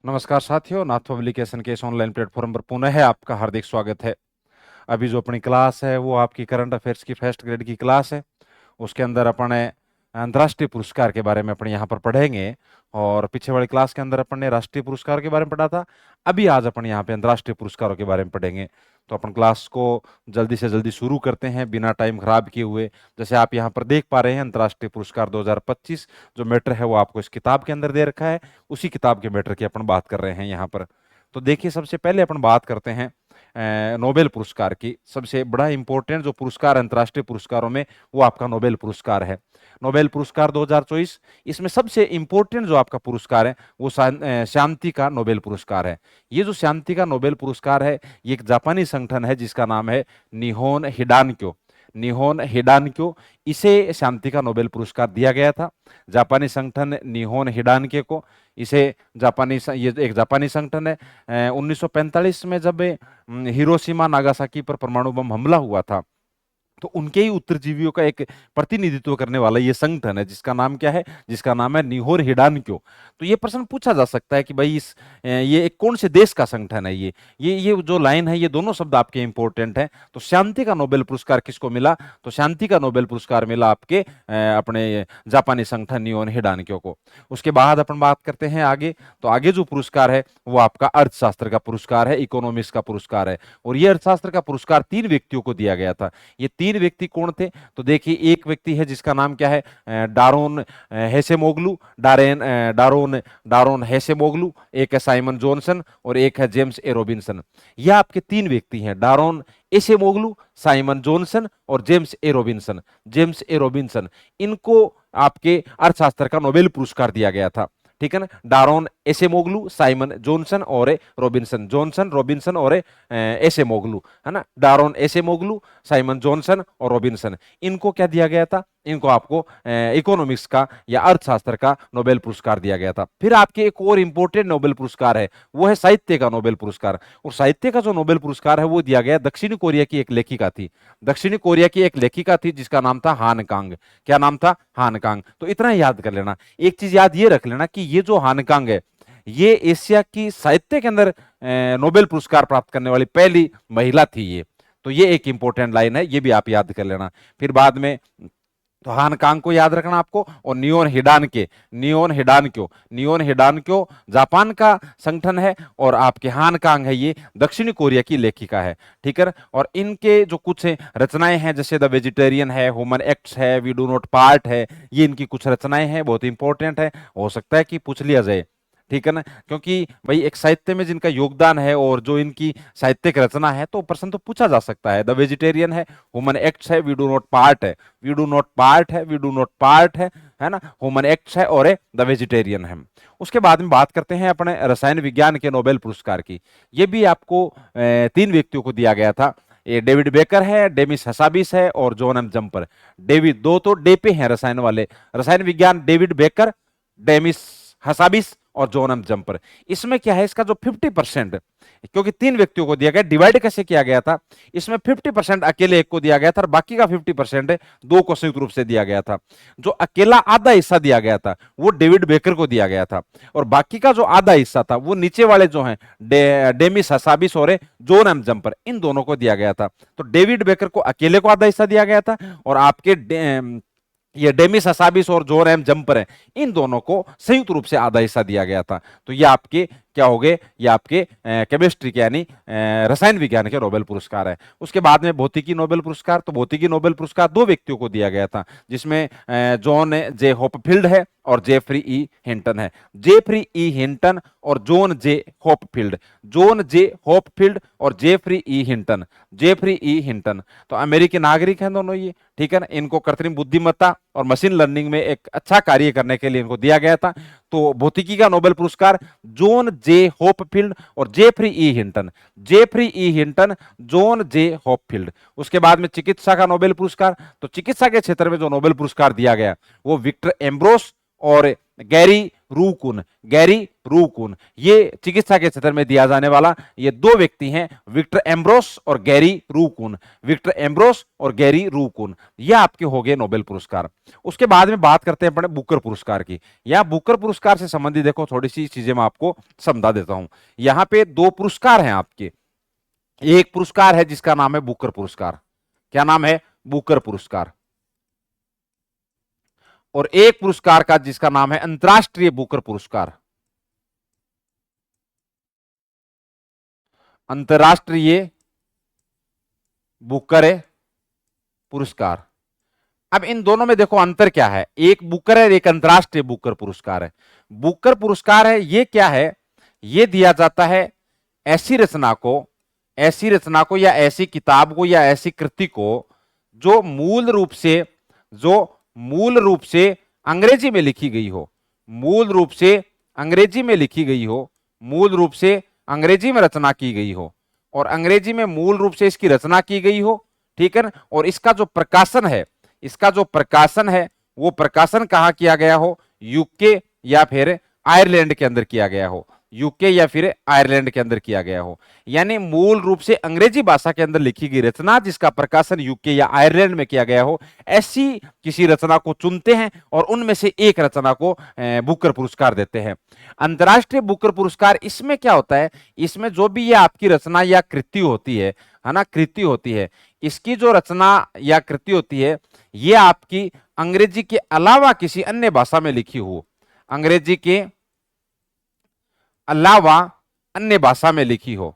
नमस्कार साथियों, नाथ पब्लिकेशन के इस ऑनलाइन प्लेटफॉर्म पर पुनः आपका हार्दिक स्वागत है। अभी जो अपनी क्लास है वो आपकी करंट अफेयर्स की फर्स्ट ग्रेड की क्लास है। उसके अंदर अपन अंतर्राष्ट्रीय पुरस्कार के बारे में अपन यहाँ पर पढ़ेंगे। और पीछे वाली क्लास के अंदर अपन ने राष्ट्रीय पुरस्कार के बारे में पढ़ा था। अभी आज अपन यहाँ पे अंतर्राष्ट्रीय पुरस्कारों के बारे में पढ़ेंगे। तो अपन क्लास को जल्दी से जल्दी शुरू करते हैं बिना टाइम खराब किए हुए। जैसे आप यहाँ पर देख पा रहे हैं, अंतर्राष्ट्रीय पुरस्कार 2025 जो मैटर है वो आपको इस किताब के अंदर दे रखा है। उसी किताब के मैटर की अपन बात कर रहे हैं यहाँ पर। तो देखिए, सबसे पहले अपन बात करते हैं नोबेल पुरस्कार की। सबसे बड़ा इंपॉर्टेंट जो पुरस्कार अंतर्राष्ट्रीय पुरस्कारों में, वो आपका नोबेल पुरस्कार है। नोबेल पुरस्कार 2024, इसमें सबसे इंपॉर्टेंट जो आपका पुरस्कार है वो शांति का नोबेल पुरस्कार है। ये जो शांति का नोबेल पुरस्कार है, ये एक जापानी संगठन है जिसका नाम है निहोन हिडानक्यो। निहोन हिडानक्यो, इसे शांति का नोबेल पुरस्कार दिया गया था। जापानी संगठन निहोन हिडानके को, इसे ये एक जापानी संगठन है। 1945 में जब हिरोशिमा नागासाकी पर परमाणु बम हमला हुआ था, तो उनके ही उत्तरजीवियों का एक प्रतिनिधित्व करने वाला ये संगठन है जिसका नाम क्या है, जिसका नाम है निहोर हिडानक्यो। तो ये प्रश्न पूछा जा सकता है कि भाई ये एक कौन से देश का संगठन है। ये जो लाइन है, ये दोनों शब्द आपके इंपॉर्टेंट हैं। तो शांति का नोबेल पुरस्कार किसको मिला? तो शांति का नोबेल पुरस्कार मिला आपके अपने जापानी संगठन निहोर हिडानक्यो को। उसके बाद अपन बात करते हैं आगे। तो आगे जो पुरस्कार है वो आपका अर्थशास्त्र का पुरस्कार है, इकोनॉमिक्स का पुरस्कार है। और ये अर्थशास्त्र का पुरस्कार 3 व्यक्तियों को दिया गया था। ये 3 व्यक्ति कौन थे? तो देखिए, एक व्यक्ति है जिसका नाम क्या है, डारोन हेसेमोग्लू, डारोन हेसेमोग्लू, एक है साइमन जॉनसन और एक है जेम्स ए रॉबिन्सन। ये आपके 3 व्यक्ति हैं, डारोन एसेमोग्लू, साइमन जॉनसन और जेम्स ए रॉबिन्सन। जेम्स ए रॉबिन्सन, इनको आपके अर्थशास्त्र का नोबेल पुरस्कार दिया गया था। ठीक है ना? डारोन एसेमोग्लू, साइमन जॉनसन और रॉबिन्सन, जॉनसन रॉबिन्सन और एसेमोग्लू, है ना? डारोन एसेमोग्लू, साइमन जॉनसन और रॉबिन्सन, इनको क्या दिया गया था? इनको आपको इकोनॉमिक्स का या अर्थशास्त्र का नोबेल पुरस्कार दिया गया था। फिर आपके एक और इंपॉर्टेंट नोबेल पुरस्कार है, वो है साहित्य का नोबेल पुरस्कार। और साहित्य का जो नोबेल पुरस्कार है वो दिया गया दक्षिणी कोरिया की एक लेखिका थी। दक्षिणी कोरिया की एक लेखिका थी जिसका नाम था हान कांग। क्या नाम था? हान कांग। तो इतना याद कर लेना। एक चीज याद ये रख लेना कि ये जो हान कांग है, ये एशिया की साहित्य के अंदर नोबेल पुरस्कार प्राप्त करने वाली पहली महिला थी ये। तो ये एक इंपॉर्टेंट लाइन है, ये भी आप याद कर लेना। फिर बाद में तो हान कांग को याद रखना आपको। और नियोन हिडानक्यो जापान का संगठन है और आपके हान कांग है, ये दक्षिणी कोरिया की लेखिका है। ठीक है? और इनके जो कुछ रचनाएं हैं, जैसे द वेजिटेरियन है, ह्यूमन एक्ट्स है, वी डू नॉट पार्ट है, ये इनकी कुछ रचनाएं हैं, बहुत इंपॉर्टेंट है। हो सकता है कि पूछ लिया जाए। ठीक है ना? क्योंकि भाई एक साहित्य में जिनका योगदान है और जो इनकी साहित्यिक रचना है, तो प्रश्न तो पूछा जा सकता है। द वेजिटेरियन है, ह्यूमन एक्ट्स है, वी डू नॉट पार्ट है, वी डू नॉट पार्ट है, वी डू नॉट पार्ट है ना? ह्यूमन एक्ट्स है और द वेजिटेरियन है। उसके बाद में बात करते हैं अपने रसायन विज्ञान के नोबेल पुरस्कार की। ये भी आपको 3 व्यक्तियों को दिया गया था। ये डेविड बेकर है, डेमिस हसाबिस है और जॉन एम जंपर। डेविड, दो तो डे पे हैं रसायन वाले, रसायन विज्ञान, डेविड बेकर, डेमिस हसाबिस और जॉन एम जंपर। इसमें क्या है, इसका जो 50%, क्योंकि 3 व्यक्तियों को दिया गया, डिवाइड कैसे किया गया था? इसमें 50% अकेले एक को दिया गया था और बाकी का 50% 2 को संयुक्त रूप से दिया गया था। जो अकेला आधा हिस्सा दिया गया था वो डेविड बेकर को दिया गया था, और बाकी का जो आधा हिस्सा था वो नीचे वाले जो हैं डेमिस हसाबिस और जॉन एम जंपर, इन दोनों को दिया गया था। तो डेविड बेकर को अकेले को आधा हिस्सा दिया गया था, और आपके ये डेमिस हसाबिस और जॉन एम जंपर है, इन दोनों को संयुक्त रूप से आधा हिस्सा दिया गया था। तो ये आपके क्या हो गए? ये आपके केमिस्ट्री के यानी रसायन विज्ञान के नोबेल पुरस्कार है। उसके बाद में भौतिकी नोबेल पुरस्कार। तो भौतिकी नोबेल पुरस्कार 2 व्यक्तियों को दिया गया था, जिसमें जॉन जे होपफील्ड है और जेफरी ई हिंटन है। जेफरी ई हिंटन और जॉन जे होपफील्ड, जॉन जे होपफील्ड और जेफरी ई हिंटन, जेफरी ई हिंटन। तो अमेरिकी नागरिक हैं दोनों ये। ठीक है ना? इनको कृत्रिम बुद्धिमत्ता और मशीन लर्निंग में एक अच्छा कार्य करने के लिए इनको दिया गया था। तो भौतिकी का नोबेल पुरस्कार जॉन जे होपफील्ड और जेफरी ई हिंटन, जेफरी ई हिंटन, जॉन जे होपफील्ड। उसके बाद में चिकित्सा का नोबेल पुरस्कार। तो चिकित्सा के क्षेत्र में जो नोबेल पुरस्कार दिया गया वो विक्टर एम्ब्रोस और गैरी रूकुन, गैरी रूकुन, ये चिकित्सा के क्षेत्र में दिया जाने वाला ये दो व्यक्ति हैं, विक्टर एम्ब्रोस और गैरी रूकुन। विक्टर एम्ब्रोस और गैरी रूकुन, ये आपके हो गए नोबेल पुरस्कार। उसके बाद में बात करते हैं अपने बुकर पुरस्कार की। यहां बुकर पुरस्कार से संबंधित देखो थोड़ी सी चीजें मैं आपको समझा देता हूं। यहां पे दो पुरस्कार हैं आपके। एक पुरस्कार है जिसका नाम है बुकर पुरस्कार। क्या नाम है? बुकर पुरस्कार। और एक पुरस्कार का जिसका नाम है अंतर्राष्ट्रीय बुकर पुरस्कार। अंतर्राष्ट्रीय बुकर पुरस्कार। अब इन दोनों में देखो अंतर क्या है, एक बुकर है, एक अंतर्राष्ट्रीय बुकर पुरस्कार है। बुकर पुरस्कार है ये क्या है? ये दिया जाता है ऐसी रचना को, ऐसी रचना को या ऐसी किताब को या ऐसी कृति को जो मूल रूप से, जो मूल रूप से अंग्रेजी में लिखी गई हो, मूल रूप से अंग्रेजी में लिखी गई हो, मूल रूप से अंग्रेजी में रचना की गई हो, और अंग्रेजी में मूल रूप से इसकी रचना की गई हो, ठीक है ना। और इसका जो प्रकाशन है, इसका जो प्रकाशन है वो प्रकाशन कहां किया गया हो? यूके या फिर आयरलैंड के अंदर किया गया हो, यूके या फिर आयरलैंड के अंदर किया गया हो। यानी मूल रूप से अंग्रेजी भाषा के अंदर लिखी गई रचना जिसका प्रकाशन यूके या आयरलैंड में किया गया हो, ऐसी किसी रचना को चुनते हैं और उनमें से एक रचना को बुकर पुरस्कार देते हैं। अंतर्राष्ट्रीय बुकर पुरस्कार, इसमें क्या होता है, इसमें जो भी ये आपकी रचना या कृति होती है ना, कृति होती है, इसकी जो रचना या कृति होती है ये आपकी अंग्रेजी के अलावा किसी अन्य भाषा में लिखी हो, अंग्रेजी के अलावा अन्य भाषा में लिखी हो,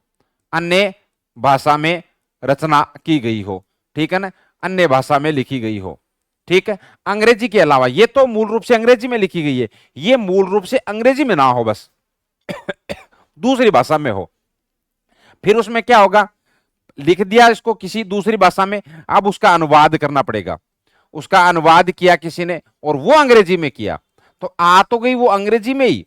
अन्य भाषा में रचना की गई हो, ठीक है ना, अन्य भाषा में लिखी गई हो, ठीक है। अंग्रेजी के अलावा, ये तो मूल रूप से अंग्रेजी में लिखी गई है, ये मूल रूप से अंग्रेजी में ना हो, बस दूसरी भाषा में हो। फिर उसमें क्या होगा, लिख दिया इसको किसी दूसरी भाषा में, अब उसका अनुवाद करना पड़ेगा। उसका अनुवाद किया किसी ने और वो अंग्रेजी में किया, तो आ तो गई वो अंग्रेजी में ही,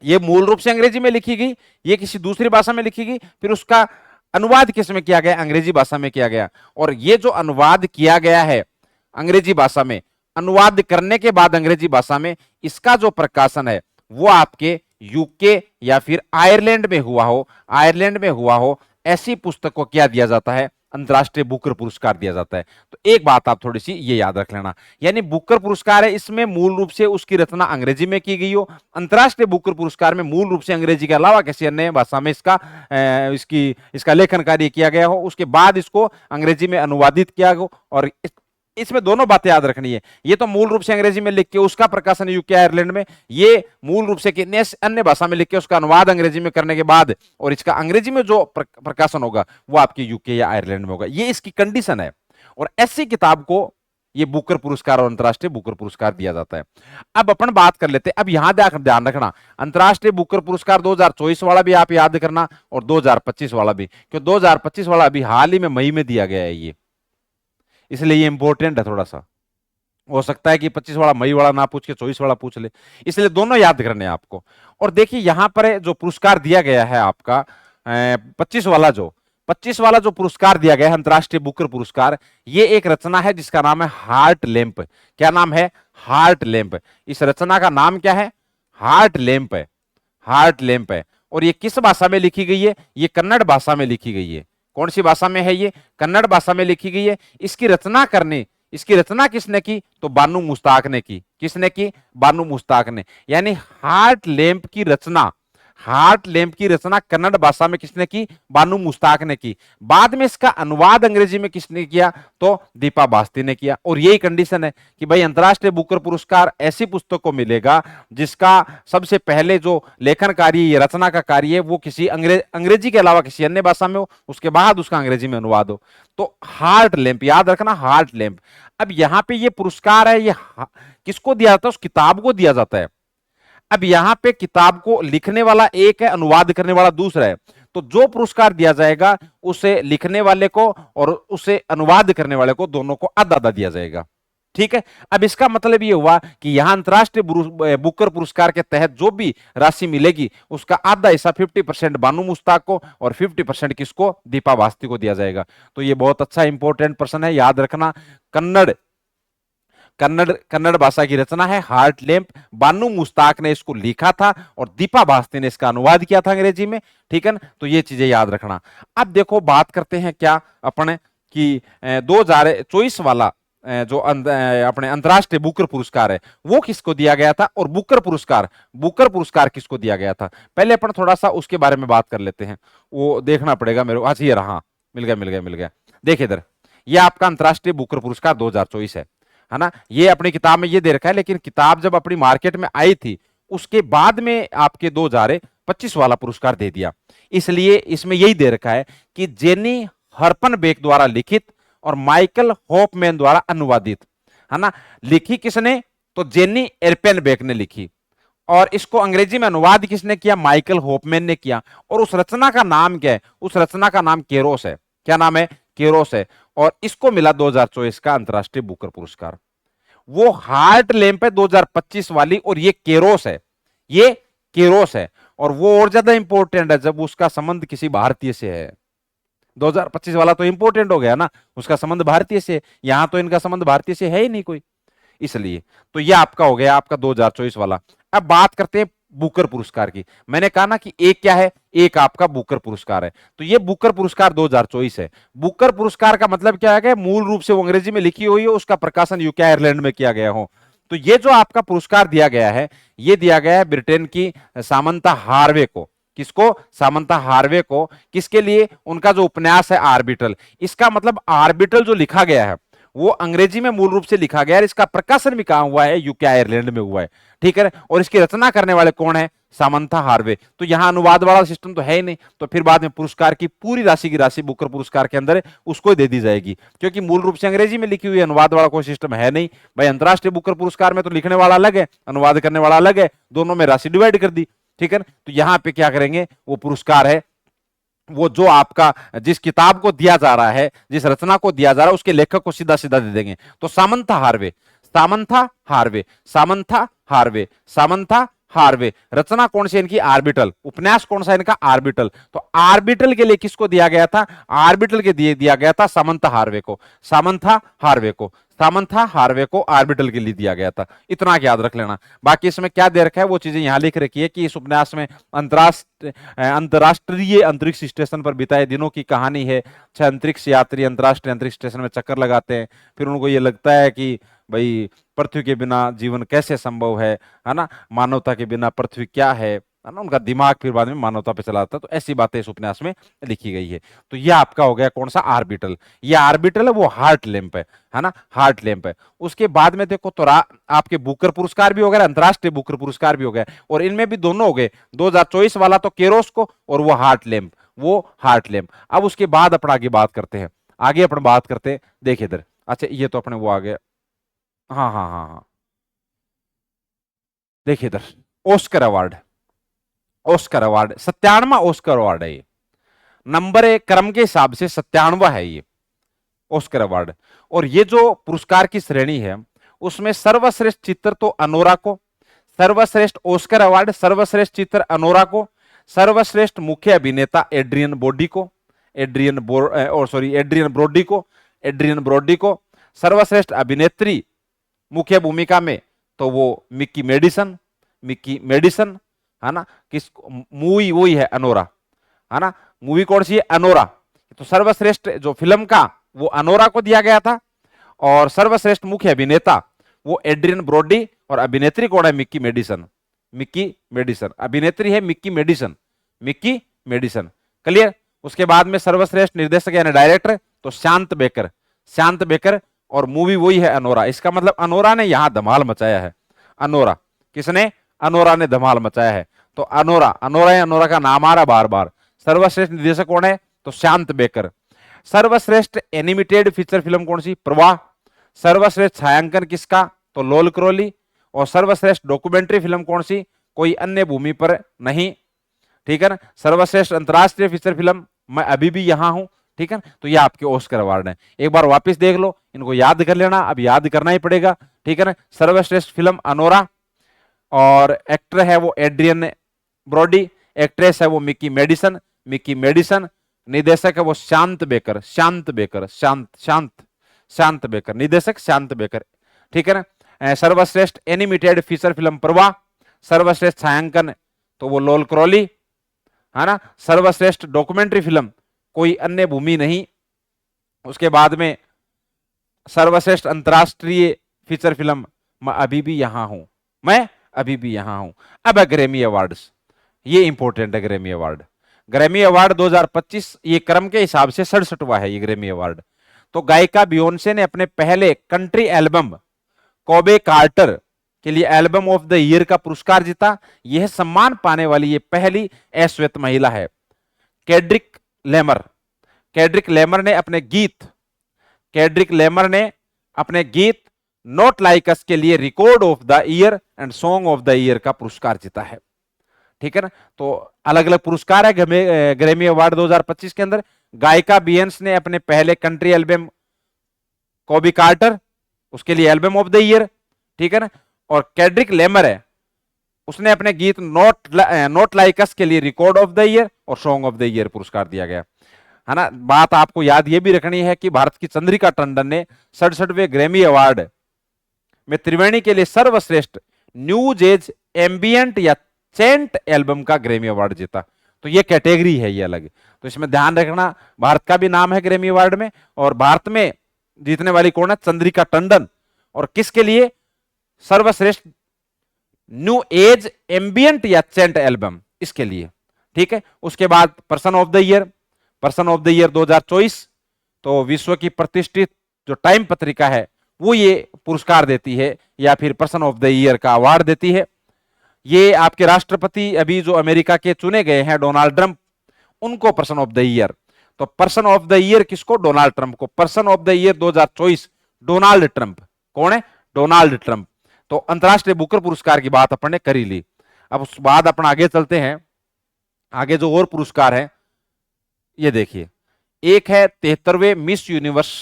ये मूल रूप से अंग्रेजी में लिखी गई, ये किसी दूसरी भाषा में लिखी गई, फिर उसका अनुवाद किस में किया गया? अंग्रेजी भाषा में किया गया। और ये जो अनुवाद किया गया है अंग्रेजी भाषा में, अनुवाद करने के बाद अंग्रेजी भाषा में, इसका जो प्रकाशन है वो आपके यूके या फिर आयरलैंड में हुआ हो, आयरलैंड में हुआ हो, ऐसी पुस्तक को क्या दिया जाता है? अंतर्राष्ट्रीय बुकर पुरस्कार दिया जाता है। तो एक बात आप थोड़ी सी ये याद रख लेना, यानी बुकर पुरस्कार है इसमें मूल रूप से उसकी रचना अंग्रेजी में की गई हो, अंतर्राष्ट्रीय बुकर पुरस्कार में मूल रूप से अंग्रेजी के अलावा किसी अन्य भाषा में इसका लेखन कार्य किया गया हो, उसके बाद इसको अंग्रेजी में अनुवादित किया हो। और इसमें दोनों बातें याद रखनी है, ये तो मूल रूप से अंग्रेजी में लिख के उसका प्रकाशन यूके आयरलैंड में, ये मूल रूप से अन्य भाषा में लिख के उसका अनुवाद अंग्रेजी में करने के बाद और इसका अंग्रेजी में जो प्रकाशन होगा वो आपके यूके या आयरलैंड में होगा, ये इसकी कंडीशन है। और ऐसी किताब को ये बुकर पुरस्कार और अंतर्राष्ट्रीय बुकर पुरस्कार दिया जाता है। अब अपन बात कर लेते हैं, अब यहां ध्यान रखना, अंतर्राष्ट्रीय बुकर पुरस्कार 2024 वाला भी आप याद करना और 2025 वाला भी, क्योंकि 2025 वाला अभी हाल ही में मई में दिया गया है ये, इसलिए ये इंपॉर्टेंट है थोड़ा सा। हो सकता है कि 25 वाला मई वाला ना पूछ के 24 वाला पूछ ले, इसलिए दोनों याद करने हैं आपको। और देखिए यहां पर जो पुरस्कार दिया गया है आपका 25 वाला जो पुरस्कार दिया गया है अंतर्राष्ट्रीय बुकर पुरस्कार, ये एक रचना है जिसका नाम है हार्ट लैंप। क्या नाम है? Heart lamp. इस रचना का नाम क्या है? हार्ट लैंप है, हार्ट लैंप है। और ये किस भाषा में लिखी गई है? ये कन्नड़ भाषा में लिखी गई है। कौन सी भाषा में है? ये कन्नड़ भाषा में लिखी गई है। इसकी रचना किसने की? तो बानू मुश्ताक ने की। किसने की? बानू मुश्ताक ने। यानी हार्ट लैंप की रचना, हार्ट लैंप की रचना कन्नड़ भाषा में किसने की? बानू मुश्ताक ने की। बाद में इसका अनुवाद अंग्रेजी में किसने किया? तो दीपा बास्ती ने किया। और यही कंडीशन है कि भाई अंतर्राष्ट्रीय बुकर पुरस्कार ऐसी पुस्तक को मिलेगा जिसका सबसे पहले जो लेखन कार्य, ये रचना का कार्य है, वो किसी अंग्रेजी के अलावा किसी अन्य भाषा में हो, उसके बाद उसका अंग्रेजी में अनुवाद हो। तो हार्ट लैंप, याद रखना, हार्ट लैंप। अब यहां पे ये पुरस्कार है, ये किसको दिया जाता है? उस किताब को दिया जाता है। अब यहां पे किताब को लिखने वाला एक है, अनुवाद करने वाला दूसरा है। तो जो पुरस्कार दिया जाएगा उसे लिखने वाले को और उसे अनुवाद करने वाले को, दोनों को आधा आधा दिया जाएगा। ठीक है। अब इसका मतलब ये हुआ कि यहां अंतर्राष्ट्रीय बुकर पुरस्कार के तहत जो भी राशि मिलेगी उसका आधा हिस्सा 50% बानू मुश्ताक को और 50% किसको? दीपा बास्ती को दिया जाएगा। तो ये बहुत अच्छा इंपॉर्टेंट प्रश्न है, याद रखना। कन्नड़ कन्नड़ कन्नड़ भाषा की रचना है हार्ट लैंप। बानू मुश्ताक ने इसको लिखा था और दीपा भास्ती ने इसका अनुवाद किया था अंग्रेजी में। ठीक है ना, तो ये चीजें याद रखना। अब देखो बात करते हैं क्या अपने कि 2024 वाला जो अपने अंतर्राष्ट्रीय बुकर पुरस्कार है वो किसको दिया गया था, और बुकर पुरस्कार किसको दिया गया था। पहले अपन थोड़ा सा उसके बारे में बात कर लेते हैं, वो देखना पड़ेगा मेरे को। अच्छा ये रहा, मिल गया। देखिए इधर, ये आपका अंतर्राष्ट्रीय बुकर पुरस्कार 2024 है ना। ये अपनी किताब में ये दे रखा है, लेकिन किताब जब अपनी मार्केट में आई थी उसके बाद में आपके 2025 वाला पुरस्कार दे दिया। इसलिए इसमें यही दे रखा है कि जेनी हर्पनबेक द्वारा लिखित और माइकल होपमैन द्वारा अनुवादित, है ना। लिखी किसने, तो जेनी एरपेनबेक ने लिखी, और इसको अंग्रेजी में अनुवाद किसने किया, माइकल होपमैन ने किया। और उस रचना का नाम क्या है, उस रचना का नाम केरोस है। क्या नाम है, केरोस है। और इसको मिला 2024 का अंतर्राष्ट्रीय बुकर पुरस्कार। वो हार्ट लैंप है 2025 वाली, और ये केरोस है, ये केरोस है। और वो और ज्यादा इंपॉर्टेंट है जब उसका संबंध किसी भारतीय से है। 2025 वाला तो इंपॉर्टेंट हो गया ना, उसका संबंध भारतीय से। यहां तो इनका संबंध भारतीय से है ही नहीं कोई, इसलिए। तो ये आपका हो गया आपका 2024 वाला। अब बात करते हैं बुकर पुरस्कार की। मैंने कहा ना कि एक क्या है, एक आपका बुकर पुरस्कार है। तो ये बुकर पुरस्कार 2024 है। बुकर पुरस्कार का मतलब क्या है, मूल रूप से वो अंग्रेजी में लिखी हुई हो, उसका प्रकाशन यूके आयरलैंड में किया गया हो। तो ये जो आपका पुरस्कार दिया गया है, ये दिया गया है ब्रिटेन की सामंता हार्वे को। किसको, सामंता हार्वे को। किसके लिए, उनका जो उपन्यास है आर्बिटल। इसका मतलब आर्बिटल जो लिखा गया है वो अंग्रेजी में मूल रूप से लिखा गया है। इसका प्रकाशन भी कहां हुआ है, यूके आयरलैंड में हुआ है। ठीक है, और इसकी रचना करने वाले कौन है, सामंथा हार्वे। तो यहां अनुवाद वाला सिस्टम तो है ही नहीं, तो फिर बाद में पुरस्कार की पूरी राशि की राशि बुकर पुरस्कार के अंदर उसको दे दी जाएगी, क्योंकि मूल रूप से अंग्रेजी में लिखी हुई अनुवाद वाला कोई सिस्टम है नहीं भाई। अंतर्राष्ट्रीय बुकर पुरस्कार में तो लिखने वाला अलग है, अनुवाद करने वाला अलग है, दोनों में राशि डिवाइड कर दी। ठीक है, तो यहां पे क्या करेंगे, वो पुरस्कार है वो जो आपका जिस किताब को दिया जा रहा है, जिस रचना को दिया जा रहा है, उसके लेखक को सीधा सीधा दे देंगे। तो Samantha Harvey, Samantha Harvey, Samantha Harvey, Samantha Harvey. रचना कौन सी इनकी, आर्बिटल। उपन्यास कौन सा इनका, आर्बिटल। तो आर्बिटल के लिए किसको दिया गया था, आर्बिटल के दिया गया था सामंथा हार्वे को, सामंथा हार्वे को, सामंथा हार्वे को आर्बिटल के लिए दिया गया था। इतना याद रख लेना। बाकी इसमें क्या दे रखा है वो चीजें यहां लिख रखी है कि इस उपन्यास में अंतरराष्ट्रीय अंतरिक्ष स्टेशन पर बिताए दिनों की कहानी है। छह अंतरिक्ष यात्री अंतरराष्ट्रीय अंतरिक्ष स्टेशन में चक्कर लगाते हैं, फिर उनको ये लगता है कि भाई पृथ्वी के बिना जीवन कैसे संभव है ना, मानवता के बिना पृथ्वी क्या है ना। उनका दिमाग फिर बाद में मानवता पे चला जाता है। तो ऐसी बातें इस उपन्यास में लिखी गई है। तो यह आपका हो गया कौन सा, आर्बिटल। ये आर्बिटल है, वो हार्ट लैंप है ना, हार्ट लैंप है। उसके बाद में देखो तो आपके बुकर पुरस्कार भी हो गए, अंतरराष्ट्रीय बुकर पुरस्कार भी हो गए, और इनमें भी दोनों हो गए। 2024 वाला तो केरोस को, और वो हार्ट लैंप, वो हार्ट लैंप। अब उसके बाद अपन आगे बात करते हैं, आगे अपन बात करते हैं। देखिए इधर, अच्छा ये तो अपने वो आ गया। हाँ। देखिए इधर, ऑस्कर अवार्ड, ऑस्कर अवार्ड 97वां ऑस्कर अवार्ड है ये। नंबर एक क्रम के हिसाब से 97वां है ये ऑस्कर अवार्ड। और ये जो पुरस्कार की श्रेणी है उसमें सर्वश्रेष्ठ चित्र तो अनोरा को, सर्वश्रेष्ठ ऑस्कर अवार्ड सर्वश्रेष्ठ चित्र अनोरा को, सर्वश्रेष्ठ मुख्य अभिनेता एड्रियन ब्रोडी को, एड्रियन ब्रोडी को, सर्वश्रेष्ठ अभिनेत्री मुख्य भूमिका में तो वो मिक्की मेडिसन है ना। किस मूवी वही है अनोरा, है ना। मूवी कौन सी है, अनोरा। तो सर्वश्रेष्ठ जो फिल्म का वो अनोरा को दिया गया था, और सर्वश्रेष्ठ मुख्य अभिनेता वो एड्रियन ब्रोडी, और अभिनेत्री कौन है, मिक्की मेडिसन, मिक्की मेडिसन। अभिनेत्री है Mikey Madison, Mikey Madison. Clear. उसके बाद में सर्वश्रेष्ठ निर्देशक यानी डायरेक्टर तो शांत बेकर, शांत बेकर, और मूवी वही है अनोरा। इसका मतलब अनोरा ने यहां धमाल मचाया है। अनोरा किसने, अनोरा ने धमाल मचाया है। तो अनोरा, अनोरा का नाम आ रहा बार बार। सर्वश्रेष्ठ निर्देशक कौन है, तो शांत बेकर। सर्वश्रेष्ठ एनिमेटेड फीचर फिल्म कौन सी, प्रवाह। सर्वश्रेष्ठ छायांकन किसका, तो लोल क्रोली। और सर्वश्रेष्ठ डॉक्यूमेंट्री फिल्म कौन सी, कोई अन्य भूमि पर नहीं। ठीक है ना। सर्वश्रेष्ठ अंतरराष्ट्रीय फीचर फिल्म, मैं अभी भी यहां हूं। ठीक है, तो ये आपके ऑस्कर अवार्ड है। एक बार वापस देख लो, इनको याद कर लेना, अब याद करना ही पड़ेगा। ठीक है ना। सर्वश्रेष्ठ फिल्म अनोरा, और एक्टर है वो एड्रियन ब्रोडी, एक्ट्रेस है वो मिक्की मेडिसन, मिक्की मेडिसन। निर्देशक है वो शांत बेकर, शांत बेकर, शांत शांत शांत बेकर, निर्देशक शांत बेकर। ठीक है ना। सर्वश्रेष्ठ एनिमेटेड फीचर फिल्म प्रवाह, सर्वश्रेष्ठ छायांकन तो वो लोल क्रॉली, है ना। सर्वश्रेष्ठ डॉक्यूमेंट्री फिल्म कोई अन्य भूमि नहीं। उसके बाद में सर्वश्रेष्ठ अंतरराष्ट्रीय फीचर फिल्म मैं अभी भी यहां हूं, मैं अभी भी यहां हूं। अब है ग्रैमी अवार्ड्स, ये इंपॉर्टेंट है ग्रैमी अवार्ड। ग्रैमी अवार्ड 2025 ये क्रम के हिसाब से 67वां है ये ग्रैमी अवार्ड। तो गायिका बियोंसे ने अपने पहले कंट्री एल्बम कोबे कार्टर के लिए एल्बम ऑफ द ईयर का पुरस्कार जीता। यह सम्मान पाने वाली ये पहली अश्वेत महिला है। कैड्रिक लेमर, कैड्रिक लेमर ने अपने गीत, कैड्रिक लेमर ने अपने गीत नॉट लाइक अस के लिए record of the year and song of the year का पुरस्कार जीता है। ठीक है ना। तो अलग अलग पुरस्कार है ग्रैमी अवार्ड 2025 के अंदर। गायिका बियंस ने अपने पहले कंट्री एल्बम कॉबी कार्टर उसके लिए एल्बम ऑफ द ईयर, ठीक है ना। और कैड्रिक लेमर है, उसने अपने गीत नॉट लाइक अस के लिए रिकॉर्ड ऑफ द ईयर और सॉन्ग ऑफ द ईयर पुरस्कार दिया गया, है ना। बात आपको याद ये भी रखनी है कि भारत की चंद्रिका टंडन ने 67वें ग्रैमी अवार्ड में त्रिवेणी के लिए सर्वश्रेष्ठ न्यूज एज एम्बियंट या चेंट एल्बम का ग्रैमी अवार्ड जीता। तो ये कैटेगरी है ये अलग, तो इसमें ध्यान रखना। भारत का भी नाम है ग्रैमी अवार्ड में, और भारत में जीतने वाली कौन है? चंद्रिका टंडन। और किसके लिए? सर्वश्रेष्ठ न्यू एज एम्बियंट या चेंट एल्बम, इसके लिए, ठीक है। उसके बाद person of the year, person of the year 2024, तो विश्व की प्रतिष्ठित जो टाइम पत्रिका है वो ये पुरस्कार देती है या फिर पर्सन ऑफ द ईयर का अवार्ड देती है। ये आपके राष्ट्रपति अभी जो अमेरिका के चुने गए हैं डोनाल्ड ट्रंप, उनको पर्सन ऑफ द ईयर। तो पर्सन ऑफ द ईयर किसको? डोनाल्ड ट्रंप को। Person of the year 2024 Donald Trump. कौन है? Donald Trump. तो अंतरराष्ट्रीय बुकर पुरस्कार की बात अपन ने करी ली। अब उस बाद अपन आगे चलते हैं। आगे जो और पुरस्कार है ये देखिए, एक है 73वें मिस यूनिवर्स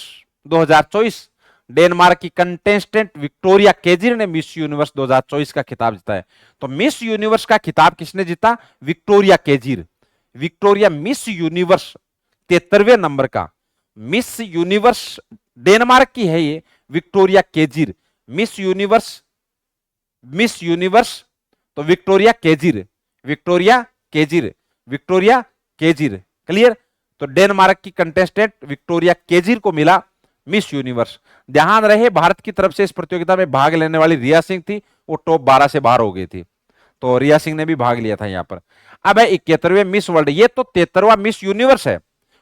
2024। डेनमार्क की कंटेस्टेंट विक्टोरिया केजिर ने मिस यूनिवर्स 2024 का खिताब जीता है। तो मिस यूनिवर्स का खिताब किसने जीता? Victoria Kjaer. Victoria Miss Universe 73वें नंबर का मिस यूनिवर्स डेनमार्क की है ये, Victoria Kjaer. Miss Universe, Miss Universe तो Victoria Kjaer, Victoria Kjaer, Victoria Kjaer. Clear? तो डेनमार्क की कंटेस्टेंट विक्टोरिया केजिर को मिला मिस यूनिवर्स। ध्यान रहे भारत की तरफ से इस प्रतियोगिता में भाग लेने वाली रिया सिंह थी, वो टॉप 12 से बाहर हो गई थी, तो रिया सिंह ने भी भाग लिया था यहां पर। अब है 71वें मिस वर्ल्ड, ये तो 73वां मिस यूनिवर्स है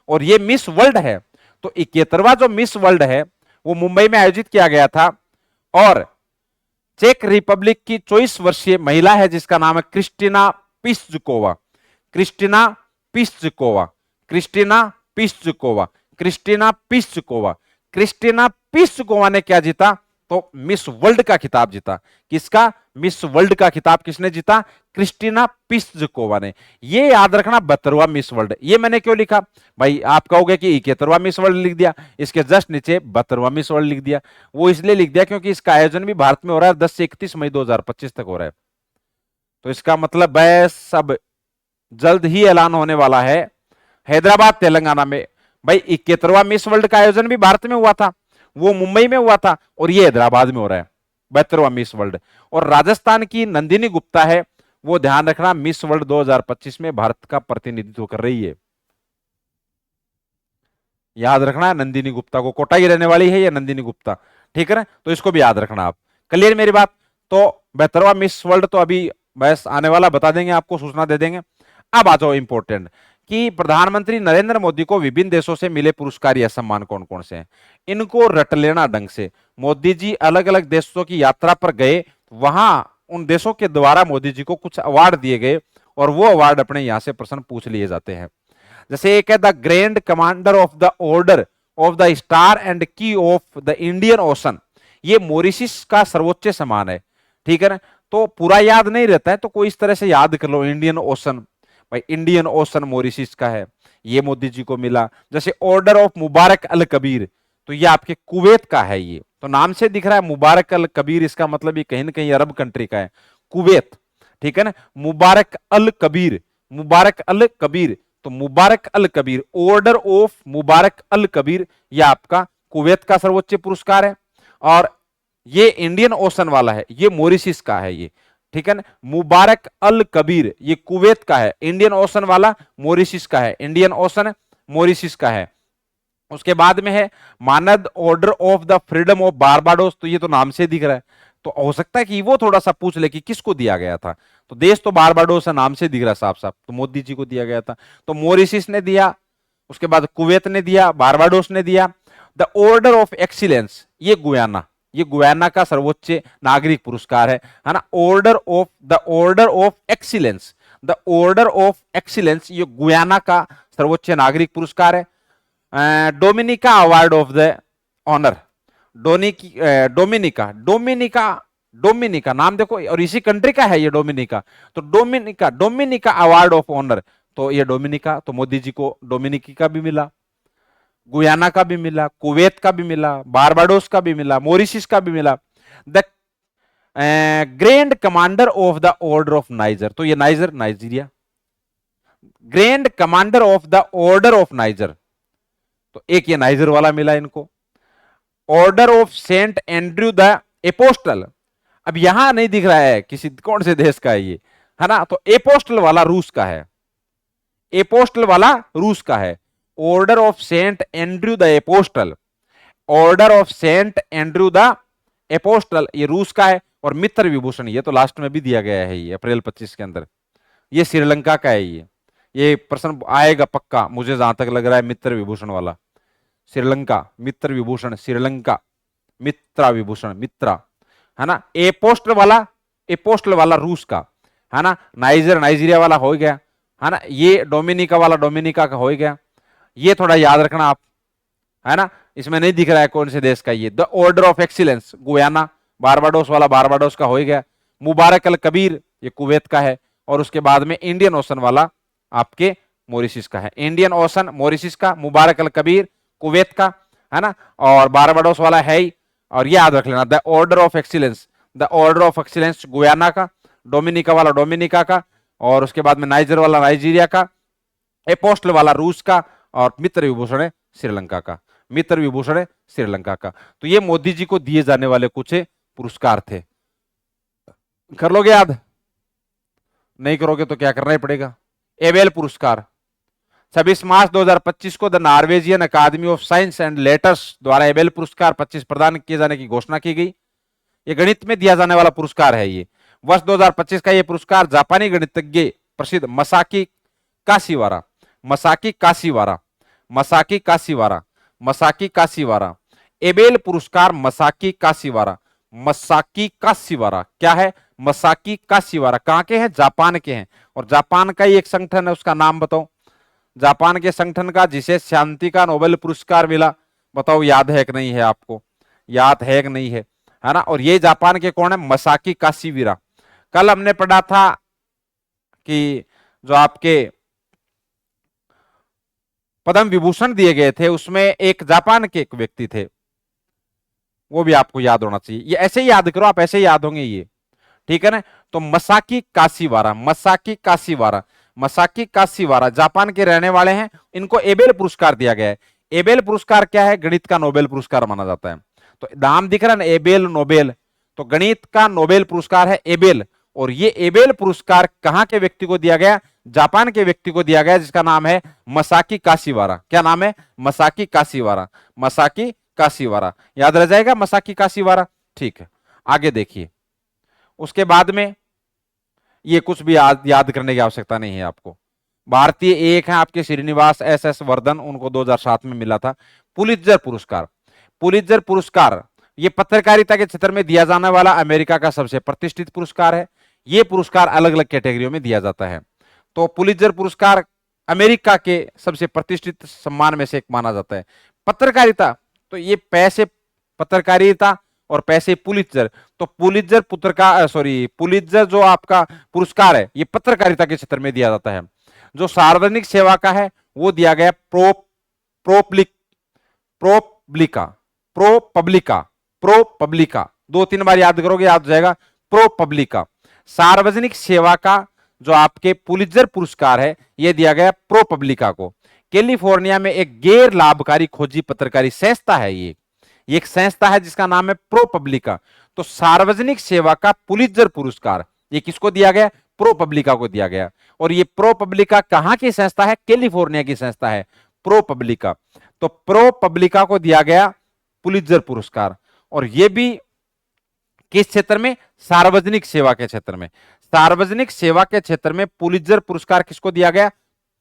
और ये मिस वर्ल्ड है। तो 71वां जो मिस वर्ल्ड है वो मुंबई में आयोजित किया गया था, और चेक रिपब्लिक की 24 वर्षीय महिला है जिसका नाम है Krystyna Pyszkova. Krystyna Pyszkova, Krystyna Pyszkova, Krystyna Pyszkova. Krystyna Pyszkova ने क्या जीता? तो मिस वर्ल्ड का खिताब जीता। किसका? मिस वर्ल्ड का खिताब किसने जीता? क्रिस्टिना पिस्जुकोवा ने। ये याद रखना 72वां मिस वर्ल्ड। ये मैंने क्यों लिखा भाई? आप कहोगे कि 71वां मिस वर्ल्ड लिख दिया, इसके जस्ट नीचे 72वां मिस वर्ल्ड लिख दिया। वो इसलिए लिख दिया क्योंकि इसका आयोजन भी भारत में हो रहा है, 10 से 31 मई 2025 तक हो रहा है। तो इसका मतलब है सब जल्द ही ऐलान होने वाला है हैदराबाद तेलंगाना में। भाई 71वां मिस वर्ल्ड का आयोजन भी भारत में हुआ था, वो मुंबई में हुआ था, और ये हैदराबाद में हो रहा है 72वां मिस वर्ल्ड। और राजस्थान की नंदिनी गुप्ता है, वो ध्यान रखना मिस वर्ल्ड 2025 में भारत का प्रतिनिधित्व कर रही है। याद रखना, नंदिनी गुप्ता को, कोटा की रहने वाली है ये नंदिनी गुप्ता, ठीक है ना। तो इसको भी याद रखना आप। क्लियर मेरी बात? तो 72वां मिस वर्ल्ड तो अभी बस आने वाला बता देंगे, आपको सूचना दे देंगे। अब आ जाओ इंपॉर्टेंट कि प्रधानमंत्री नरेंद्र मोदी को विभिन्न देशों से मिले पुरस्कार या सम्मान कौन कौन से हैं, इनको रट लेना ढंग से। मोदी जी अलग अलग देशों की यात्रा पर गए, वहां उन देशों के द्वारा मोदी जी को कुछ अवार्ड दिए गए, और वो अवार्ड अपने यहां से प्रश्न पूछ लिए जाते हैं। जैसे एक है the grand commander of the order of the star and की ऑफ द इंडियन ओशन। ये मॉरिशस का सर्वोच्च सम्मान है, ठीक है ना। तो पूरा याद नहीं रहता है तो कोई इस तरह से याद कर लो, इंडियन ओशन, भाई इंडियन ओशन मॉरिशस का है, ये मोदी जी को मिला। जैसे ऑर्डर ऑफ मुबारक अल कबीर, तो ये आपके कुवैत का है। ये तो नाम से दिख रहा है मुबारक अल कबीर, इसका मतलब ये कहीं ना कहीं अरब कंट्री का है, कुवैत, ठीक है ना। मुबारक अल कबीर, मुबारक अल कबीर, तो मुबारक अल कबीर, ऑर्डर ऑफ मुबारक अल कबीर, यह आपका कुवैत का सर्वोच्च पुरस्कार है। और ये इंडियन ओशन वाला है, ये मॉरिशस का है ये, ठीक है ना। मुबारक अल कबीर ये कुवैत का है, इंडियन ओशन वाला मॉरिशस का है, इंडियन ओशन मॉरिशस का है। उसके बाद में है मानद order of the freedom of Barbados, तो ये तो नाम से दिख रहा है, तो हो सकता है कि वो थोड़ा सा पूछ ले कि किसको दिया गया था, तो देश तो बारबाडोस है, नाम से दिख रहा है साफ साफ, तो मोदी जी को दिया गया था। तो मॉरिशस ने दिया, उसके बाद कुवैत ने दिया, बारबाडोस ने दिया। द ऑर्डर ऑफ एक्सीलेंस ये गुयाना, ये गुयाना का सर्वोच्च नागरिक पुरस्कार है ना। Order of excellence, the order of excellence ये गुयाना का सर्वोच्च नागरिक पुरस्कार है। Dominica award of the honour, Dominica Dominica Dominica नाम देखो, और इसी कंट्री का है ये डोमिनिका, तो Dominica Dominica award of honour, तो ये डोमिनिका, तो मोदी जी को डोमिनिकी का भी मिला, गुयाना का भी मिला, कुवैत का भी मिला, बारबाडोस का भी मिला, मॉरिशस का भी मिला। The grand commander of the order of Niger, तो ये Niger Nigeria, grand commander of the order of Niger, तो एक ये नाइजर वाला मिला इनको। Order of Saint Andrew the Apostle, अब यहां नहीं दिख रहा है किसी कौन से देश का है ये, है ना, तो एपोस्टल वाला रूस का है, एपोस्टल वाला रूस का है। Order of Saint Andrew the Apostle, order of Saint Andrew the Apostle ये रूस का है। और मित्र विभूषण ये तो लास्ट में भी दिया गया है, ये अप्रैल 25 के अंदर, ये श्रीलंका का है। ये प्रश्न आएगा पक्का, मुझे जहां तक लग रहा है, मित्र विभूषण वाला, श्रीलंका मित्र विभूषण, श्रीलंका मित्रा विभूषण, मित्रा, है ना। एपोस्टल वाला रूस का, है ना। नाइजीरिया वाला हो गया, है ना। ये डोमिनिका वाला डोमिनिका का हो गया, ये थोड़ा याद रखना आप, है ना। इसमें नहीं दिख रहा है कौन से देश का ये। The order of excellence Guyana, Barbados वाला बारबाडोस का हो गया। मुबारक अल कबीर ये कुवैत का है, और उसके बाद में इंडियन ओशन वाला आपके मॉरिशस का है, इंडियन ओशन मॉरिशस का, मुबारक अल कबीर कुवैत का, है ना, और बारबाडोस वाला है ही। और ये याद रख लेना, the order of excellence, the order of excellence Guyana का, डोमिनिका वाला डोमिनिका का, और उसके बाद में नाइजर वाला नाइजीरिया का, एपोस्टल वाला रूस का, और मित्र विभूषण है श्रीलंका का, मित्र विभूषण है श्रीलंका का। तो ये मोदी जी को दिए जाने वाले कुछ पुरस्कार थे। कर लोगे याद? नहीं करोगे तो क्या करना ही पड़ेगा। एबेल पुरस्कार 26 मार्च 2025 को द नॉर्वेजियन अकादमी ऑफ साइंस एंड लेटर्स द्वारा एबेल पुरस्कार 25 प्रदान किए जाने की घोषणा की गई। ये गणित में दिया जाने वाला पुरस्कार है। ये वर्ष 2025 का ये पुरस्कार जापानी गणितज्ञ प्रसिद्ध मसाकी काशिवारा, मसाकी काशिवारा, मसाकी काशिवारा, मसाकी काशिवारा, एबेल पुरस्कार मसाकी काशिवारा, मसाकी काशिवारा क्या है? मसाकी काशिवारा कहां के हैं? जापान के हैं। और जापान का ही एक संगठन है, उसका नाम बताओ। जापान के संगठन का जिसे शांति का नोबेल पुरस्कार मिला, बताओ याद है कि नहीं है? आपको याद है कि नहीं है ना। और ये जापान के कौन है? मसाकी काशिवारा। कल हमने पढ़ा था कि जो आपके पद्म विभूषण दिए गए थे उसमें एक जापान के एक व्यक्ति थे, वो भी आपको याद होना चाहिए। ये ऐसे ही याद करो आप, ऐसे ही याद होंगे ये, ठीक है ना। तो मसाकी काशिवारा, मसाकी काशिवारा, मसाकी काशिवारा जापान के रहने वाले हैं। इनको एबेल पुरस्कार दिया गया है। एबेल पुरस्कार क्या है? गणित का नोबेल पुरस्कार माना जाता है। तो नाम दिख रहा है ना, एबेल नोबेल, तो गणित का नोबेल पुरस्कार है एबेल। और ये एबेल पुरस्कार कहां के व्यक्ति को दिया गया? जापान के व्यक्ति को दिया गया, जिसका नाम है मसाकी काशिवारा। क्या नाम है? मसाकी काशिवारा, मसाकी काशिवारा। याद रह जाएगा मसाकी काशिवारा, ठीक है। आगे देखिए, उसके बाद में ये कुछ भी याद करने की आवश्यकता नहीं है आपको। भारतीय एक है आपके श्रीनिवास एस वर्धन, उनको 2007 में मिला था पुलित्जर पुरस्कार। पुलित्जर पुरस्कार ये पत्रकारिता के क्षेत्र में दिया जाने वाला अमेरिका का सबसे प्रतिष्ठित पुरस्कार है। ये पुरस्कार अलग अलग कैटेगरियों में दिया जाता है। तो पुलित्जर पुरस्कार अमेरिका के सबसे प्रतिष्ठित सम्मान में से एक माना जाता है। पत्रकारिता, तो ये पैसे पत्रकारिता और पैसे पुलित्जर, तो पुलित्जर पुलित्जर जो आपका पुरस्कार है ये पत्रकारिता के क्षेत्र में दिया जाता है। जो सार्वजनिक सेवा का है वो दिया गया प्रो पब्लिका, 2-3 बार याद करोगे याद हो जाएगा। प्रो पब्लिका, सार्वजनिक सेवा का जो आपके पुलित्जर पुरस्कार है यह दिया गया प्रो पब्लिका को। कैलिफोर्निया में एक गैर लाभकारी खोजी पत्रकारी संस्था है ये, ये एक संस्था है जिसका नाम है प्रो पब्लिका। तो सार्वजनिक सेवा का पुलित्जर पुरस्कार ये किसको दिया गया? प्रो पब्लिका को दिया गया। और ये प्रो पब्लिका कहां की संस्था है? कैलिफोर्निया की संस्था है प्रो पब्लिका। तो प्रो पब्लिका को दिया गया पुलित्जर पुरस्कार। और ये भी किस क्षेत्र में? सार्वजनिक सेवा के क्षेत्र में। सार्वजनिक सेवा के क्षेत्र में पुलित्जर पुरस्कार किसको दिया गया?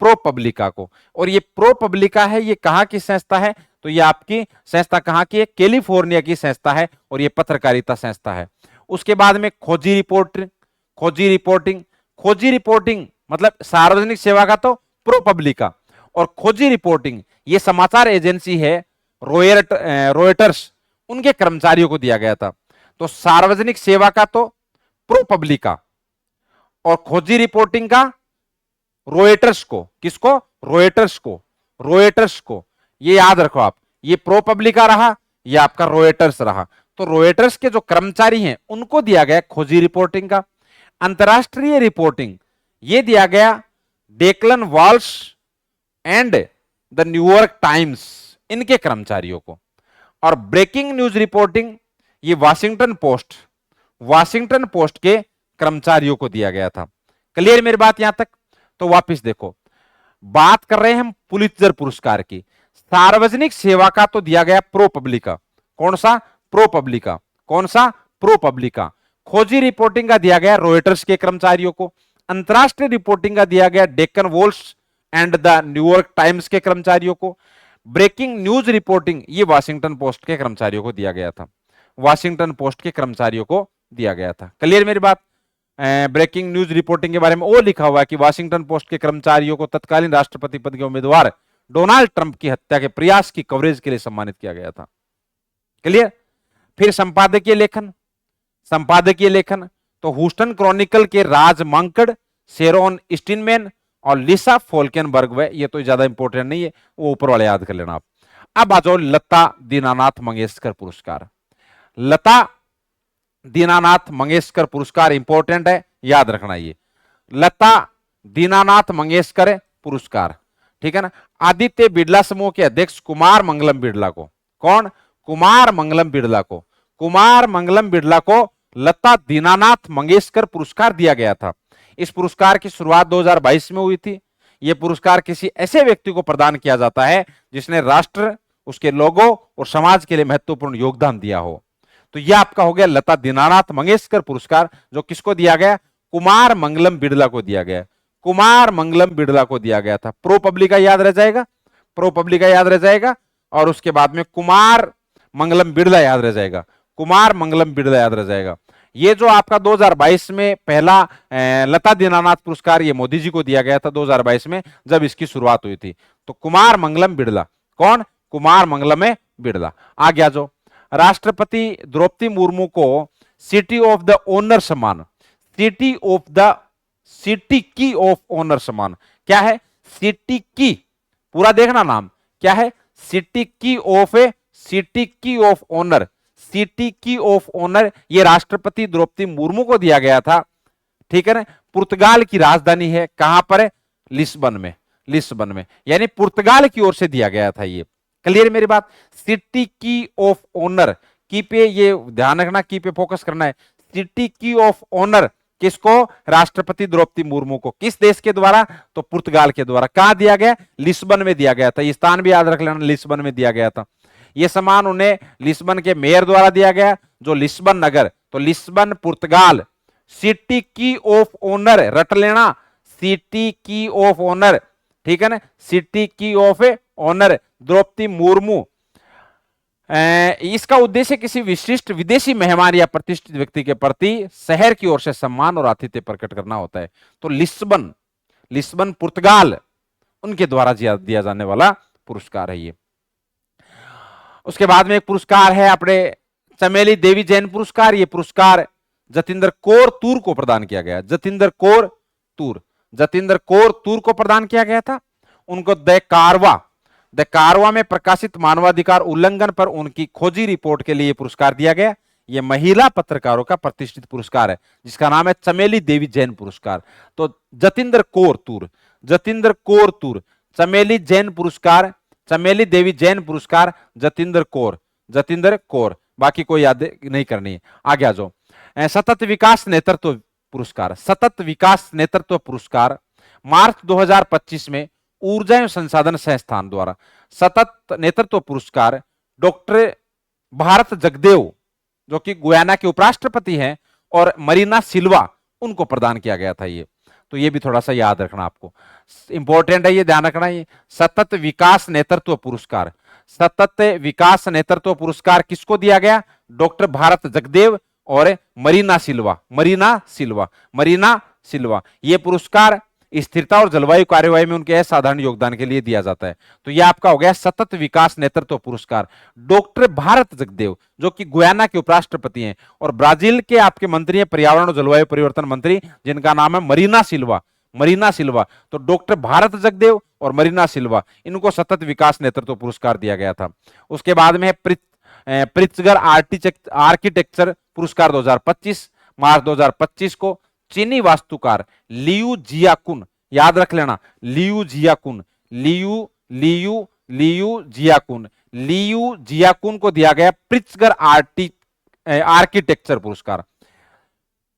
प्रो पब्लिका को। और ये प्रो पब्लिका है, ये कहां की संस्था है? तो ये आपकी संस्था कहां की है? कैलिफोर्निया की संस्था है और ये पत्रकारिता संस्था है। उसके बाद में खोजी रिपोर्टिंग। खोजी रिपोर्टिंग मतलब सार्वजनिक सेवा का तो प्रो पब्लिका, और खोजी रिपोर्टिंग ये समाचार एजेंसी है रॉयटर्स, उनके कर्मचारियों को दिया गया था। तो सार्वजनिक सेवा का तो प्रो पब्लिका और खोजी रिपोर्टिंग का रॉयटर्स को। किसको? रॉयटर्स को। ये याद रखो आप, ये प्रो पब्लिका रहा, ये आपका रॉयटर्स रहा। तो रॉयटर्स के जो कर्मचारी हैं उनको दिया गया खोजी रिपोर्टिंग का। अंतरराष्ट्रीय रिपोर्टिंग ये दिया गया Declan Walsh and the New York times, इनके कर्मचारियों को। और ब्रेकिंग न्यूज रिपोर्टिंग ये वाशिंगटन पोस्ट के कर्मचारियों को दिया गया था। क्लियर मेरी बात यहां तक? तो वापस देखो, बात कर रहे हैं हम पुलित्जर पुरस्कार की। सार्वजनिक सेवा का तो दिया गया प्रो पब्लिका। कौन सा? प्रो पब्लिका। कौन सा? प्रो पब्लिका। खोजी रिपोर्टिंग का दिया गया रॉयटर्स के कर्मचारियों को। अंतरराष्ट्रीय रिपोर्टिंग का दिया गया Deccan Walsh and the New York times के कर्मचारियों को। ब्रेकिंग न्यूज रिपोर्टिंग ये वाशिंगटन पोस्ट के कर्मचारियों को दिया गया था। वाशिंगटन पोस्ट के कर्मचारियों को दिया गया था। क्लियर मेरी बात? ब्रेकिंग न्यूज रिपोर्टिंग के बारे में वो लिखा हुआ है कि वाशिंगटन पोस्ट के कर्मचारियों को तत्कालीन राष्ट्रपति पद के उम्मीदवार डोनाल्ड ट्रंप की हत्या के प्रयास की कवरेज के लिए सम्मानित किया गया था। क्लियर? फिर संपादकीय लेखन तो ह्यूस्टन क्रॉनिकल के राज मांकड़, शेरोन स्टीनमैन और लिसा फोल्केनबर्ग, वे ये तो ज्यादा इंपॉर्टेंट नहीं है, वो ऊपर वाले याद कर लेना आप। अब आ जाओ लता दीनानाथ मंगेशकर पुरस्कार। लता दीनानाथ मंगेशकर पुरस्कार इंपॉर्टेंट है, याद रखना। ये लता दीनानाथ मंगेशकर पुरस्कार, ठीक है ना। आदित्य बिड़ला समूह के अध्यक्ष कुमार मंगलम बिड़ला को, कौन? कुमार मंगलम बिड़ला को लता दीनानाथ मंगेशकर पुरस्कार दिया गया था। इस पुरस्कार की शुरुआत 2022 में हुई थी। यह पुरस्कार किसी ऐसे व्यक्ति को प्रदान किया जाता है जिसने राष्ट्र, उसके लोगों और समाज के लिए महत्वपूर्ण योगदान दिया हो। तो यह आपका हो गया लता दीनानाथ मंगेशकर पुरस्कार, जो किसको दिया गया? कुमार मंगलम बिड़ला को दिया गया। कुमार मंगलम बिड़ला को दिया गया था। प्रो पब्लिका याद रह जाएगा, और उसके बाद में कुमार मंगलम बिड़ला याद रह जाएगा। ये जो आपका 2022 में पहला लता दीनानाथ पुरस्कार ये मोदी जी को दिया गया था 2022 में, जब इसकी शुरुआत हुई थी। तो कुमार मंगलम बिड़ला, कौन? कुमार मंगलम बिड़ला। आगे आ जाओ, राष्ट्रपति द्रौपदी मुर्मू को सिटी ऑफ द ऑनर सम्मान, सिटी की ऑफ ऑनर सम्मान। क्या है? सिटी की, पूरा देखना नाम क्या है? सिटी की ऑफ ऑनर, ये राष्ट्रपति द्रौपदी मुर्मू को दिया गया था, ठीक है ना। पुर्तगाल की राजधानी है, कहां पर है? लिस्बन में, यानी पुर्तगाल की ओर से दिया गया था ये। क्लियर मेरी बात? सिटी की ऑफ ऑनर, की पे ये ध्यान रखना, की पे फोकस करना है। सिटी की ऑफ ऑनर किसको? राष्ट्रपति द्रौपदी मुर्मू को। किस देश के द्वारा? तो पुर्तगाल के द्वारा। कहां दिया गया? लिस्बन में दिया गया था। ये स्थान भी याद रख लेना, लिस्बन में दिया गया था। यह सम्मान उन्हें लिस्बन के मेयर द्वारा दिया गया, जो लिस्बन नगर, तो लिस्बन पुर्तगाल। सिटी की ऑफ ऑनर रट लेना, सिटी की ऑफ ऑनर, ठीक है ना। सिटी की ऑफ ऑनर द्रौपदी मुर्मू। इसका उद्देश्य किसी विशिष्ट विदेशी मेहमान या प्रतिष्ठित व्यक्ति के प्रति शहर की ओर से सम्मान और आतिथ्य प्रकट करना होता है। तो लिस्बन पुर्तगाल, उनके द्वारा दिया जाने वाला पुरस्कार है ये। उसके बाद में एक पुरस्कार है अपने चमेली देवी जैन पुरस्कार। ये पुरस्कार जतिंदर कौर तूर को प्रदान किया गया। जतिंदर कौर तूर को प्रदान किया गया था। उनको द कारवा में प्रकाशित मानवाधिकार उल्लंघन पर उनकी खोजी रिपोर्ट के लिए पुरस्कार दिया गया। यह महिला पत्रकारों का प्रतिष्ठित पुरस्कार है, जिसका नाम है चमेली देवी जैन पुरस्कार। तो जतिंदर कौर तूर चमेली देवी जैन पुरस्कार, जतिंदर कौर जतिंदर कौर, बाकी कोई याद नहीं करनी है। आगे आ जाओ। सतत विकास नेतृत्व पुरस्कार, सतत विकास नेतृत्व पुरस्कार मार्च 2025 में ऊर्जा एवं संसाधन संस्थान द्वारा सतत नेतृत्व पुरस्कार डॉक्टर भारत जगदेव, जो कि गुयाना के उपराष्ट्रपति हैं, और मरीना सिल्वा, उनको प्रदान किया गया था। ये तो ये भी थोड़ा सा याद रखना, आपको इंपॉर्टेंट है, ये ध्यान रखना। ये सतत विकास नेतृत्व पुरस्कार, सतत विकास नेतृत्व पुरस्कार किसको दिया गया? डॉक्टर भारत जगदेव और मरीना सिल्वा, मरीना सिल्वा, मरीना सिल्वा। ये पुरस्कार स्थिरता और जलवायु कार्यवाही में उनके असाधारण योगदान के लिए दिया जाता है। तो यह आपका हो गया सतत विकास नेतृत्व पुरस्कार डॉक्टर भारत जगदेव, जो कि गुयाना के उपराष्ट्रपति हैं, और ब्राजील के आपके मंत्री हैं, पर्यावरण और जलवायु परिवर्तन मंत्री, जिनका नाम है मरीना सिल्वा, मरीना सिल्वा। तो डॉक्टर भारत जगदेव और मरीना सिल्वा, इनको सतत विकास नेतृत्व पुरस्कार दिया गया था। उसके बाद में प्रित्जगर आर्किटेक्चर पुरस्कार 2025, मार्च 2025 को चीनी वास्तुकार लियू जियाकुन, याद रख लेना, लियू जियाकुन, लियू जियाकुन को दिया गया प्रित्जगर आर्किटेक्चर पुरस्कार।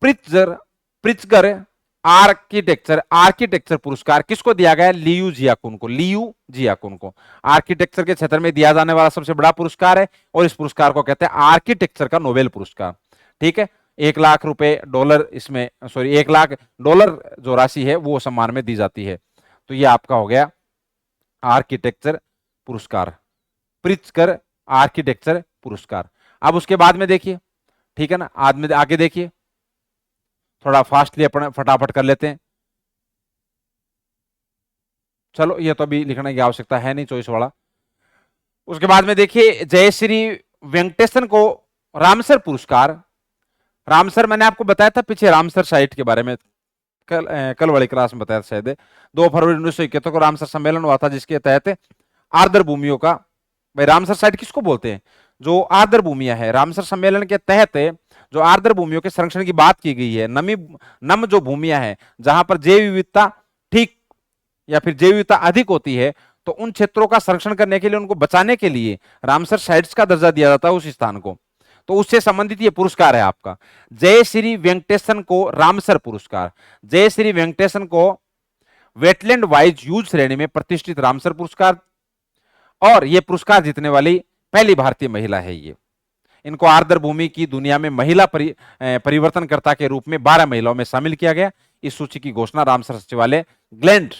प्रित्जगर आर्किटेक्चर पुरस्कार किसको दिया गया? लियू जियाकुन को, लियू जियाकुन को। आर्किटेक्चर के क्षेत्र में दिया जाने वाला सबसे बड़ा पुरस्कार है, और इस पुरस्कार को कहते हैं आर्किटेक्चर का नोबेल पुरस्कार। ठीक है, 1 लाख रुपए डॉलर इसमें, सॉरी, 1 लाख डॉलर जो राशि है वो सम्मान में दी जाती है। तो ये आपका हो गया आर्किटेक्चर पुरस्कार, प्रित्जगर आर्किटेक्चर पुरस्कार। अब उसके बाद में देखिए, ठीक है ना, आगे देखिए, थोड़ा फास्टली अपन फटाफट कर लेते हैं। चलो, ये तो अभी लिखने की आवश्यकता है नहीं, चॉइस वाला। उसके बाद में देखिए, जयश्री वेंकटेशन को रामसर पुरस्कार। रामसर मैंने आपको बताया था पीछे, रामसर साइट के बारे में कल वाली क्लास में बताया था शायद। 2 फरवरी 1971 को रामसर सम्मेलन हुआ था, जिसके तहत आर्द्र भूमियों का, भाई रामसर साइट किसको बोलते हैं? जो आर्द्र भूमियां है, रामसर सम्मेलन के तहत जो आर्द्र भूमियों के संरक्षण की बात की गई है, नम जो भूमियां हैं जहां पर जैव विविधता ठीक या फिर जैव विविधता अधिक होती है, तो उन क्षेत्रों का संरक्षण करने के लिए, उनको बचाने के लिए रामसर साइट्स का दर्जा दिया जाता है उस स्थान को। तो उससे संबंधित ये पुरस्कार है आपका, जयश्री वेंकटेशन को रामसर पुरस्कार। जयश्री वेंकटेशन को वेटलैंड वाइज यूज श्रेणी में प्रतिष्ठित रामसर पुरस्कार, और ये पुरस्कार जीतने वाली पहली भारतीय महिला है ये। इनको आर्द्र भूमि की दुनिया में महिला परिवर्तनकर्ता के रूप में 12 महिलाओं में शामिल किया गया। इस सूची की घोषणा रामसर सचिवालय ग्लैंड,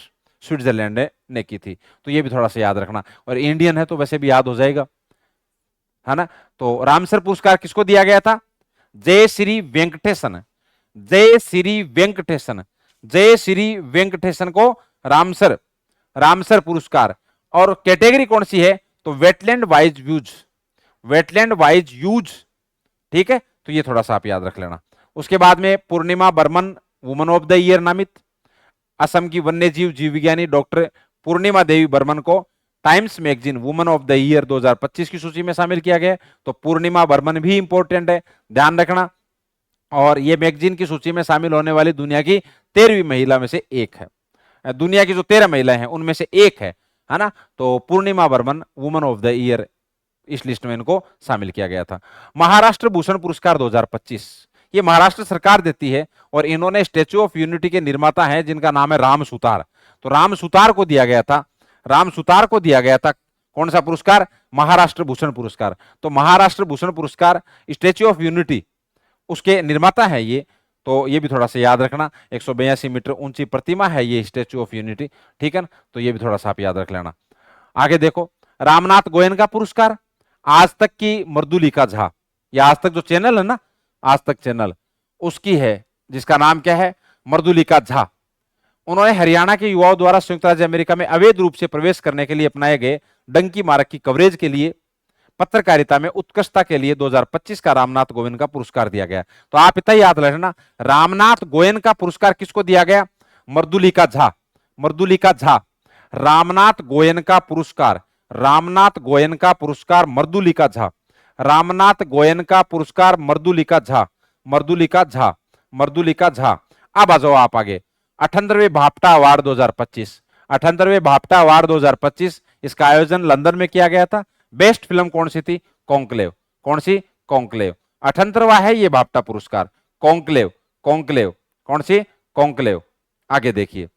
स्विट्जरलैंड ने की थी। तो ये भी थोड़ा सा याद रखना, और इंडियन है तो वैसे भी याद हो जाएगा, है ना। तो रामसर पुरस्कार किसको दिया गया था? जयश्री वेंकटेशन, जयश्री वेंकटेशन, जयश्री वेंकटेशन को रामसर पुरस्कार। और कैटेगरी कौन सी है? तो wetland wise use, wetland wise use. ठीक है, तो ये थोड़ा सा आप याद रख लेना। उसके बाद में Purnima Barman woman of the year नामित। असम की वन्य जीव जीव विज्ञानी डॉक्टर पूर्णिमा देवी बर्मन को times magazine woman of the year 2025 की सूची में शामिल किया गया। तो पूर्णिमा बर्मन भी इंपॉर्टेंट है, ध्यान रखना। और ये मैगजीन की सूची में शामिल होने वाली दुनिया की 13वीं महिला में से एक है। दुनिया की जो 13 महिलाएं हैं उनमें से एक है ना। तो Purnima Barman woman of the year, इस लिस्ट में इनको शामिल किया गया था। महाराष्ट्र भूषण पुरस्कार 2025, ये महाराष्ट्र सरकार देती है, और इन्होंने स्टैच्यू ऑफ यूनिटी के निर्माता हैं जिनका नाम है राम सुतार। तो राम सुतार को दिया गया था, राम सुतार को दिया गया था कौन सा पुरस्कार? महाराष्ट्र भूषण पुरस्कार। तो महाराष्ट्र भूषण पुरस्कार, स्टैच्यू ऑफ यूनिटी उसके निर्माता है ये। तो ये भी थोड़ा सा याद रखना, 182 मीटर ऊंची प्रतिमा है ये स्टैच्यू ऑफ यूनिटी, ठीक है ना। तो ये भी थोड़ा सा आप याद रख लेना। आगे देखो, रामनाथ गोयनका पुरस्कार आज तक की मृदुलिका झा, या आज तक जो चैनल है ना, आज तक चैनल, उसकी है, जिसका नाम क्या है? मृदुलिका झा। उन्होंने हरियाणा के युवाओं द्वारा संयुक्त राज्य अमेरिका में अवैध रूप से प्रवेश करने के लिए अपनाए गए डंकी मार्ग की कवरेज के लिए पत्रकारिता में उत्कृष्टता के लिए 2025 का रामनाथ गोयनका पुरस्कार दिया गया। तो आप इतना याद रखना, रामनाथ गोयनका पुरस्कार किसको दिया गया? मृदुलिका झा, मृदुलिका झा। रामनाथ गोयनका पुरस्कार, रामनाथ गोयनका पुरस्कार मृदुलिका झा, रामनाथ गोयनका पुरस्कार मृदुलिका झा, मृदुलिका झा, मृदुलिका झा। अब आ जाओ आप आगे, 98वें भापटा अवार्ड 2025, 98वें भापटा अवार्ड 2025, इसका आयोजन लंदन में किया गया था। बेस्ट फिल्म कौन सी थी? कॉन्क्लेव। कौन सी? कॉन्क्लेव। 98वां है ये भाप्टा पुरस्कार, कॉन्क्लेव। कॉन्क्लेव कौन सी? कॉन्क्लेव। आगे देखिए,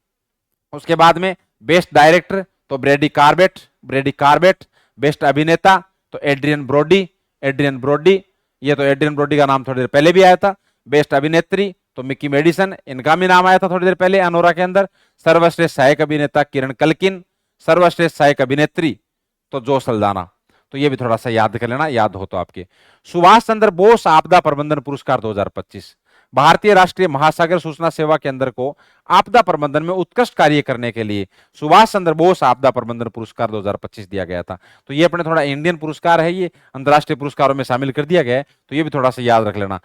उसके बाद में बेस्ट डायरेक्टर तो Brady Corbet, Brady Corbet. Best अभिनेता तो एड्रियन ब्रोडी, एड्रियन ब्रोडी। ये तो एड्रियन ब्रोडी का नाम थोड़ी देर पहले भी आया था। बेस्ट अभिनेत्री तो मिकी मेडिसन, इनका भी नाम आया था थोड़ी देर पहले अनोरा के अंदर। सर्वश्रेष्ठ सहायक अभिनेता किरण कल्किन, सर्वश्रेष्ठ सहायक अभिनेत्री तो जो सल्दाना। तो ये भी थोड़ा सा याद कर लेना, याद हो तो आपके। सुभाष चंद्र बोस आपदा प्रबंधन पुरस्कार 2025, भारतीय राष्ट्रीय महासागर सूचना सेवा केंद्र को आपदा प्रबंधन में उत्कृष्ट कार्य करने के लिए सुभाष चंद्र बोस आपदा प्रबंधन पुरस्कार 2025 दिया गया था। तो ये अपने थोड़ा इंडियन पुरस्कार है, ये अंतर्राष्ट्रीय पुरस्कारों में शामिल कर दिया गया है, तो ये भी थोड़ा सा याद रख लेना।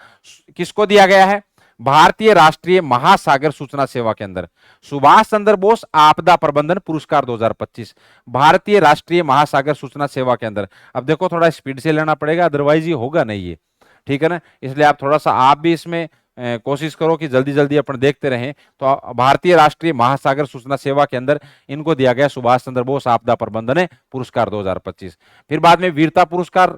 किसको दिया गया है? भारतीय राष्ट्रीय महासागर सूचना सेवा केंद्र, सुभाष चंद्र बोस आपदा प्रबंधन पुरस्कार 2025, भारतीय राष्ट्रीय महासागर सूचना सेवा केंद्र। अब देखो थोड़ा स्पीड से लेना पड़ेगा, अदरवाइज ये होगा नहीं ये, ठीक है ना। इसलिए आप थोड़ा सा आप भी इसमें कोशिश करो कि जल्दी जल्दी अपन देखते रहें। तो भारतीय राष्ट्रीय महासागर सूचना सेवा के अंदर इनको दिया गया सुभाष चंद्र बोस आपदा प्रबंधन पुरस्कार 2025। फिर बाद में वीरता पुरस्कार,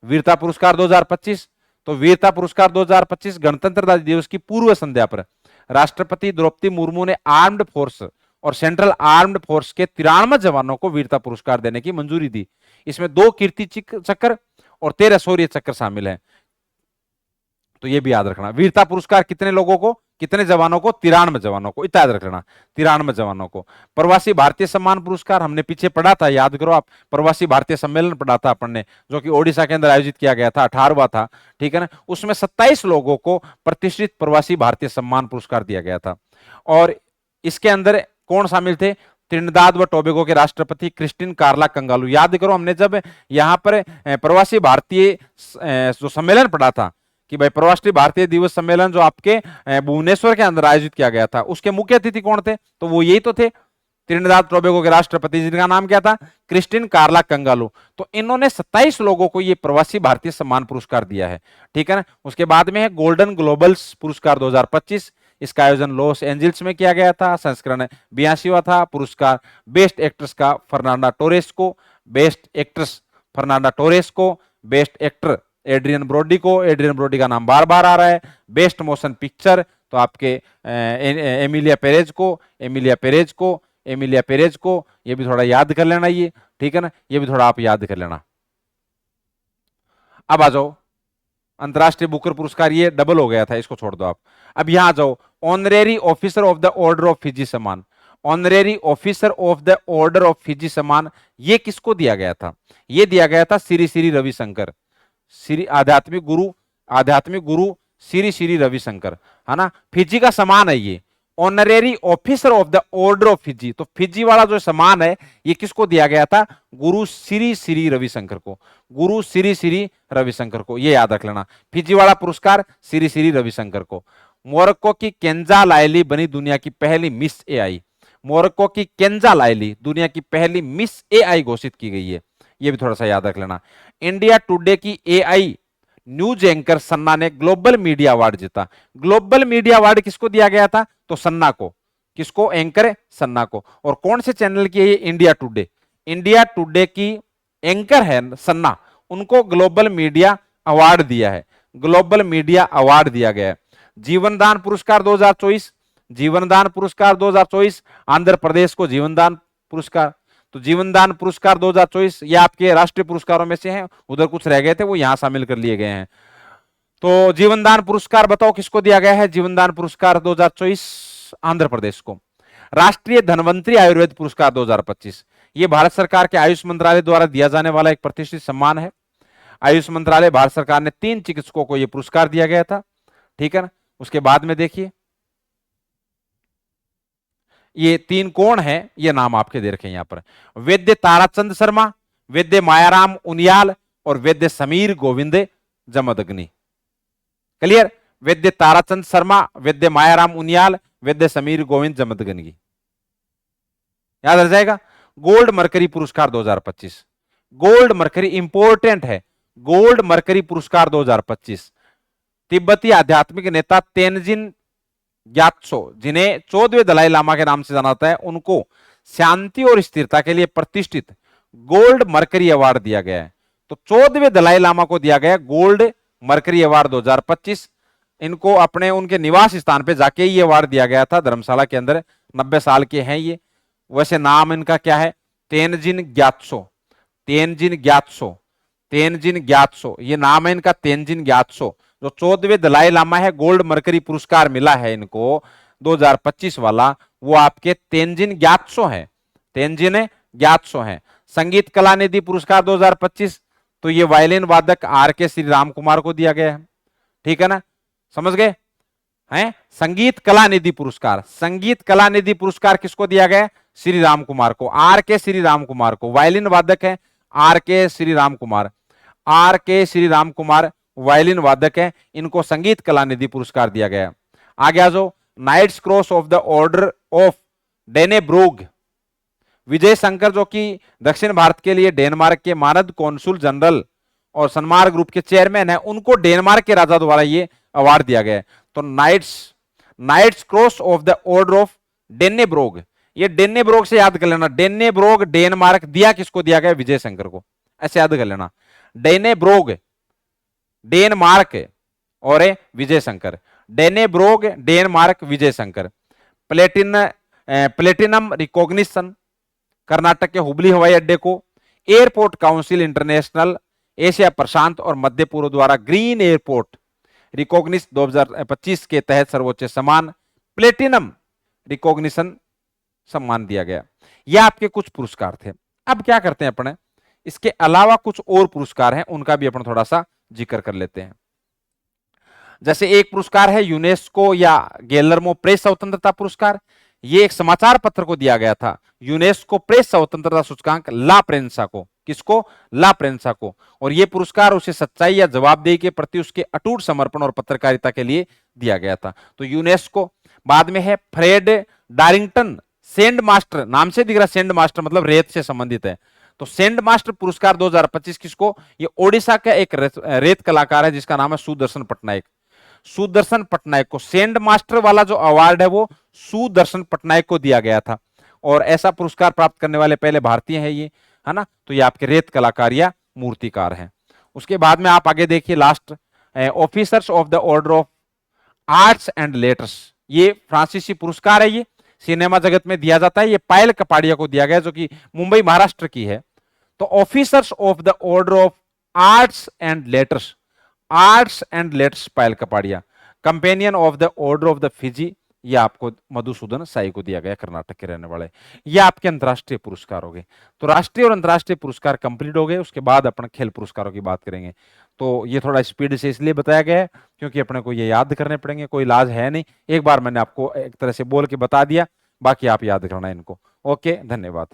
वीरता पुरस्कार 2025। तो वीरता पुरस्कार 2025 गणतंत्र दिवस की पूर्व संध्या पर राष्ट्रपति द्रौपदी मुर्मू ने आर्म्ड फोर्स और सेंट्रल आर्म्ड फोर्स के 93 जवानों को वीरता पुरस्कार देने की मंजूरी दी। इसमें 2 कीर्ति चक्र और 13 शौर्य चक्र शामिल है, तो ये भी याद रखना। वीरता पुरस्कार कितने लोगों को, कितने जवानों को? 93 जवानों को, इतना याद रख लेना, 93 जवानों को। प्रवासी भारतीय सम्मान पुरस्कार हमने पीछे पढ़ा था, याद करो आप, प्रवासी भारतीय सम्मेलन पढ़ा था अपन ने, जो कि ओडिशा के अंदर आयोजित किया गया था, 18वां था, ठीक है ना। उसमें 27 लोगों को प्रतिष्ठित प्रवासी भारतीय सम्मान पुरस्कार दिया गया था। और इसके अंदर कौन शामिल थे? त्रिनिदाद व टोबैगो के राष्ट्रपति क्रिस्टिन कार्ला कंगालू। याद करो हमने जब यहाँ पर प्रवासी भारतीय जो सम्मेलन पढ़ा था कि भाई प्रवासी भारतीय दिवस सम्मेलन जो आपके भुवनेश्वर के अंदर आयोजित किया गया था, उसके मुख्य अतिथि कौन थे? तो वो यही तो थे, त्रिनिदाद टोबैगो के राष्ट्रपति, जिनका नाम क्या था? क्रिस्टिन कार्ला कंगालू। तो इन्होंने 27 लोगों को ये प्रवासी भारतीय सम्मान पुरस्कार दिया है, ठीक है ना। उसके बाद में है गोल्डन ग्लोबल्स पुरस्कार 2025। इसका आयोजन लॉस एंजल्स में किया गया था, संस्करण 82वां था। पुरस्कार बेस्ट एक्ट्रेस का फर्नांडा टोरेस को, बेस्ट एक्ट्रेस फर्नांडा टोरेस को, बेस्ट एक्टर एड्रियन ब्रोडी को, एड्रियन ब्रोडी का नाम बार बार आ रहा है। बेस्ट मोशन पिक्चर तो आपके एमिलिया पेरेज को, एमिलिया पेरेज को, एमिलिया पेरेज को, ये भी थोड़ा याद कर लेना ये, ठीक है ना, ये भी थोड़ा आप याद कर लेना। अब आ जाओ अंतरराष्ट्रीय बुकर पुरस्कार, ये डबल हो गया था, इसको छोड़ दो आप। अब यहां आ जाओ honorary officer of the order of Fiji सम्मान, honorary officer of the order of Fiji सम्मान, ये किसको दिया गया था? ये दिया गया था श्री श्री रविशंकर, श्री आध्यात्मिक गुरु श्री श्री रविशंकर, है ना। फिजी का सम्मान है ये, honorary officer of the order of Fiji. तो फिजी वाला जो सम्मान है ये किसको दिया गया था? गुरु श्री श्री रविशंकर को, गुरु श्री श्री रविशंकर को, ये याद रख लेना। फिजी वाला पुरस्कार श्री श्री रविशंकर को। मोरक्को की केंजा लाइली बनी दुनिया की पहली मिस एआई, मोरक्को की केंजा लाइली दुनिया की पहली मिस एआई घोषित की गई है, ये भी थोड़ा सा याद रख लेना। इंडिया टुडे की एआई न्यूज एंकर सन्ना ने ग्लोबल मीडिया अवार्ड जीता। ग्लोबल मीडिया अवार्ड किसको दिया गया था? तो सन्ना को। किसको? एंकर सन्ना को। और कौन से चैनल की है ये? इंडिया टुडे, इंडिया टुडे की एंकर है सन्ना, उनको ग्लोबल मीडिया अवार्ड दिया है, ग्लोबल मीडिया अवार्ड दिया गया है। जीवनदान पुरस्कार 2024, जीवनदान पुरस्कार 2024 आंध्र प्रदेश को जीवनदान पुरस्कार। तो जीवनदान पुरस्कार 2024 ये आपके राष्ट्रीय पुरस्कारों में से हैं, उधर कुछ रह गए थे वो यहां शामिल कर लिए गए हैं। तो जीवनदान पुरस्कार बताओ किसको दिया गया है? जीवनदान पुरस्कार 2024 आंध्र प्रदेश को। राष्ट्रीय धन्वंतरी आयुर्वेद पुरस्कार 2025, ये भारत सरकार के आयुष मंत्रालय द्वारा दिया जाने वाला एक प्रतिष्ठित सम्मान है। आयुष मंत्रालय, भारत सरकार ने 3 चिकित्सकों को यह पुरस्कार दिया गया था, ठीक है ना। उसके बाद में देखिए ये 3 कौन है, ये नाम आपके दे रखे हैं यहां पर, वैद्य ताराचंद शर्मा, वैद्य मायाराम उनियाल और वैद्य समीर गोविंद जमदग्नि। क्लियर? वैद्य ताराचंद शर्मा, वैद्य मायाराम उनियाल, वैद्य समीर गोविंद जमदग्नि, याद रह जाएगा। गोल्ड मरकरी पुरस्कार 2025, गोल्ड मरकरी इंपॉर्टेंट है, गोल्ड मरकरी पुरस्कार 2025 तिब्बती आध्यात्मिक नेता तेनजिन ग्यात्सो, जिन्हें 14वें दलाई लामा के नाम से जाना जाता है, उनको शांति और स्थिरता के लिए प्रतिष्ठित गोल्ड मरकरी अवार्ड दिया गया है। तो 14वें दलाई लामा को दिया गया गोल्ड मरकरी अवार्ड 2025। इनको अपने उनके निवास स्थान पे जाके ये अवार्ड दिया गया था, धर्मशाला के अंदर। 90 साल के हैं ये। वैसे नाम इनका क्या है? तेनजिन ग्यात्सो, तेनजिन ग्यात्सो, तेनजिन ग्यात्सो, ये नाम है इनका, तेनजिन ग्यात्सो। जो 14वें दलाई लामा है, गोल्ड मरकरी पुरस्कार मिला है इनको 2025 वाला, वो आपके तेनजिन ग्यात्सो है, तेनजिन ग्यात्सो है। संगीत कला निधि पुरस्कार 2025, तो ये वायलिन वादक आर के श्री राम कुमार को दिया गया है। ठीक है ना, समझ गए हैं? संगीत कला निधि पुरस्कार, संगीत कला निधि पुरस्कार किसको दिया गया? श्री राम कुमार को, आर के श्री राम कुमार को। वायलिन वादक है आर के श्री राम कुमार, आर के श्री राम कुमार वायलिन वादक है, इनको संगीत कला निधि पुरस्कार दिया गया। आगे आ जाओ, knight's cross of the order of Dannebrog, Vijay Shankar जो कि दक्षिण भारत के लिए डेनमार्क के मानद कौंसुल जनरल और सन्मार ग्रुप के चेयरमैन है, उनको डेनमार्क के राजा द्वारा ये अवार्ड दिया गया है। तो knight's cross of the order of Dannebrog, ये डेनेब्रोग से याद कर लेना, डेनेब्रोग डेनमार्क दिया किसको दिया गया? विजय शंकर को, ऐसे याद कर लेना। डेनेब्रोग डेनमार्क और Vijay Shankar, डेनेब्रोग Denmark Vijay Shankar. Platinum recognition Karnataka के हुबली हवाई अड्डे को एयरपोर्ट काउंसिल इंटरनेशनल एशिया प्रशांत और मध्य पूर्व द्वारा ग्रीन एयरपोर्ट रिकॉग्निशन 2025 के तहत सर्वोच्च सम्मान प्लेटिनम रिकॉग्निशन सम्मान दिया गया। यह आपके कुछ पुरस्कार थे। अब क्या करते हैं अपने, इसके अलावा कुछ और पुरस्कार हैं, उनका भी अपन थोड़ा सा जिक्र कर लेते हैं। जैसे एक पुरस्कार है यूनेस्को या गेलर्मो प्रेस स्वतंत्रता पुरस्कार, ये एक समाचार पत्र को दिया गया था, यूनेस्को प्रेस स्वतंत्रता सूचकांक ला प्रेंसा को। किसको? ला प्रेंसा को। और यह पुरस्कार उसे सच्चाई या जवाबदेही के प्रति उसके अटूट समर्पण और पत्रकारिता के लिए दिया गया था। तो यूनेस्को। बाद में है फ्रेड डारिंगटन सेंड मास्टर, नाम से दिख रहा सेंड मास्टर मतलब रेत से संबंधित है। तो सेंड मास्टर पुरस्कार 2025 किसको? ये ओडिशा का एक रेत कलाकार है जिसका नाम है सुदर्शन पटनायक। सुदर्शन पटनायक को सेंड मास्टर वाला जो अवार्ड है वो सुदर्शन पटनायक को दिया गया था। और ऐसा पुरस्कार प्राप्त करने वाले पहले भारतीय है ये, है ना। तो ये आपके रेत कलाकार या मूर्तिकार हैं। उसके बाद में आप आगे देखिए, last officers of the order of arts and letters, ये फ्रांसीसी पुरस्कार है, ये सिनेमा जगत में दिया जाता है। ये पायल कपाड़िया को दिया गया जो कि मुंबई महाराष्ट्र की है। तो officers of the order of arts and letters, arts and letters Payal Kapadia. Companion of the order of the Fiji, ये आपको मधुसूदन साई को दिया गया, कर्नाटक के रहने वाले। ये आपके अंतरराष्ट्रीय पुरस्कार हो गए। तो राष्ट्रीय और अंतरराष्ट्रीय पुरस्कार कंप्लीट हो गए। उसके बाद अपन खेल पुरस्कारों की बात करेंगे। तो ये थोड़ा स्पीड से इसलिए बताया गया है क्योंकि अपने को ये याद करने पड़ेंगे, कोई इलाज है नहीं। एक बार मैंने आपको एक तरह से बोल के बता दिया, बाकी आप याद करना इनको। ओके, धन्यवाद।